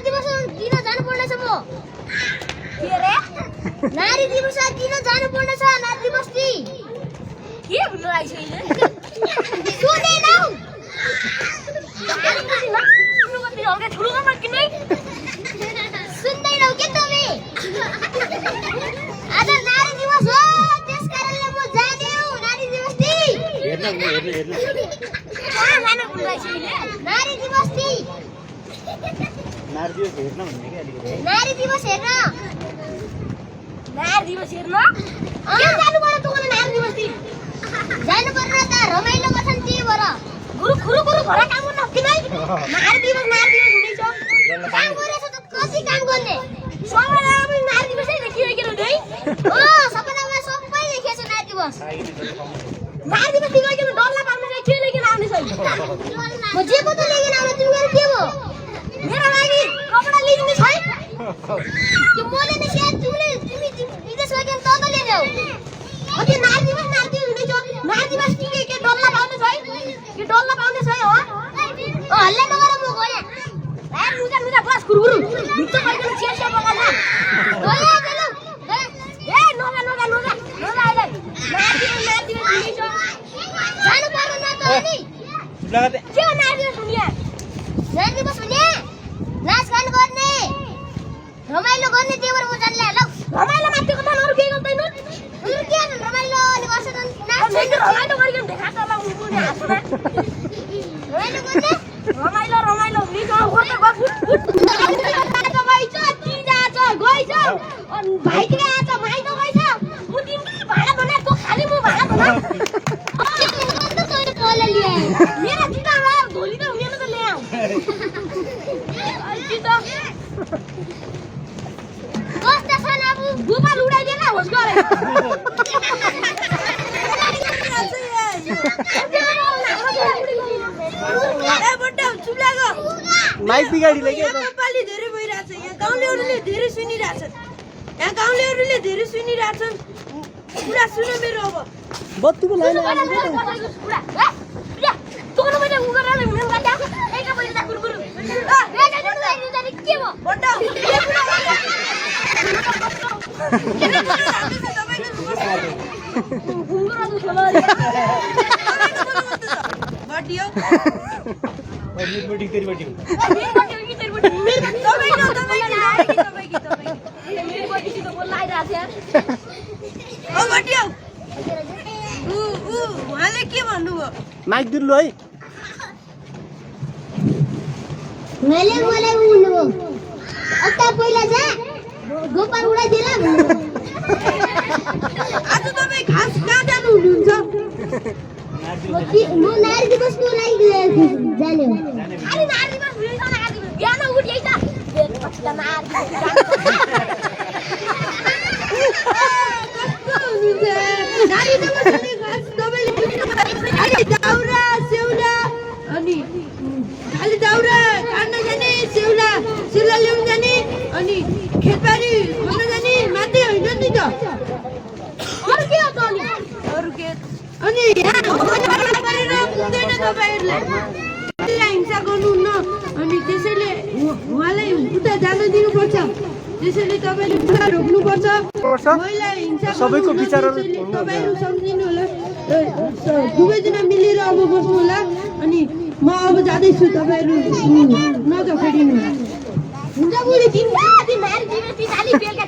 दिवस किन जानु पर्ने छ म के रे नारी दिवस किन जानु पर्ने छ नारी दिवस ती के भन्न लाग्छ अहिले सुने न हल्का ठुलो नम्बर किनै सुन्दैनौ के तिमी आज नारी दिवस हो त्यस कारणले म जाने हो नारी दिवस ती हेर्न कहाँ जानु पर्छ अहिले नारी दिवस ती नारी दिवस हेर्न भन्ने के अलिकति नारी दिवस हेर्न के जानु पर्यो तँलाई नारी दिवस ती जानु पर्छ त रमाइलो गर्छन् ती भएर गुरु खुरु घर काम गर्न किनै नारी दिवस हुनेछ काम गरेछ त कति काम गर्ने सबैलाई नारी दिवसै देखिरहेको हुन्छ है सबैलाई सबै लेखेछ नारी दिवस दिगो डल्ला पाउनु चाहिँ के लेखेर आउने छैन म जे को त लेखेर आउने तिमीहरू के हो मेरो लागि कपडा लिनु छैन त्यो मोले नि सेट तिमी विदेश गएर त ल्याउ अति नारी दिवस हुनेछ नारी दिवस के डल्ला पाउनु छैन के डल्ला पाउने छैन हो हल्ला नगर म गए मुजा बस गुरु भित्र गएर छेसे बगाना गए चलो ए नगा आइले नारी दिवस हुनेछ जानु पर्दैन न त अनि लगाते के नारी दिवस हुने नारी दिवस हुने नाच गान गर्ने रमाइलो गर्ने त्यही भएर म जान्ला ल रमाइलो माथि कता अरु के गर्दैन अरु के रमाइलो अनि गर्छ त नाच रमाइलो गरिकन देखाछ ल उनी हाँस्दा रमाइलो निको गर्छ गइछ कि जाछ गइछ अनि भाइ के आछ भाइ त गइछ म तिमीले भाडा बना त खाली म भाडा बना मेरा चिता धोली त हुने त ल्याऊ चिता कस्ता छ नाबु गोपाल उडाइदिएन होस गरे ए बड्डा चुप लागो माइक बिगाडी लगे नेपाली धेरै भइराछ यहाँ गाउँलेहरूले धेरै सुनिराछन् यहाँ गाउँलेहरूले धेरै सुनिराछन् कुरा सुन मेरो अब बत्तीको लाइन तोरो मैले उ गरेर मेरो गाडा एका बजे गुरु के भयो बड्डा गुंगुरा दु छोला बडियो मीटिङ तेरी बटी ओ बडियो उहाँले के भन्नुभयो माइक दिनु है मैले उन्नु अत्ता पहिला जा गोपाल उडाइदिएला आज तपाईँ खास कहाँ जानु हुनुहुन्छ म नारी दिवसको लागि जाने हो अनि नारी दिवस बिहान उठ्यै त नारी दिवस खास तपाईँले दाउरा सेउला अनि खाली दाउरा काट्न जाने सेउला ल्याउन जाने अनि खेतबारी खन्न जाने मात्रै होइन नि त अरु के हो त अनि अरु के अनि यहाँ गरेर पुग्दैन तपाईँहरूले हिंसा गर्नुहुन्न अनि त्यसैले उहाँलाई उता जान दिनुपर्छ त्यसैले तपाईँले कुरा रोक्नुपर्छ महिला हिंसा सबैको विचारहरू तपाईँहरू सम्झिनु होला दुवैजना मिलेर अब बस्नु होला अनि म अब जाँदैछु तपाईँहरू नझफेडिनु हुन्छ बुढी तिमी नारी दिवस खाली बेलुका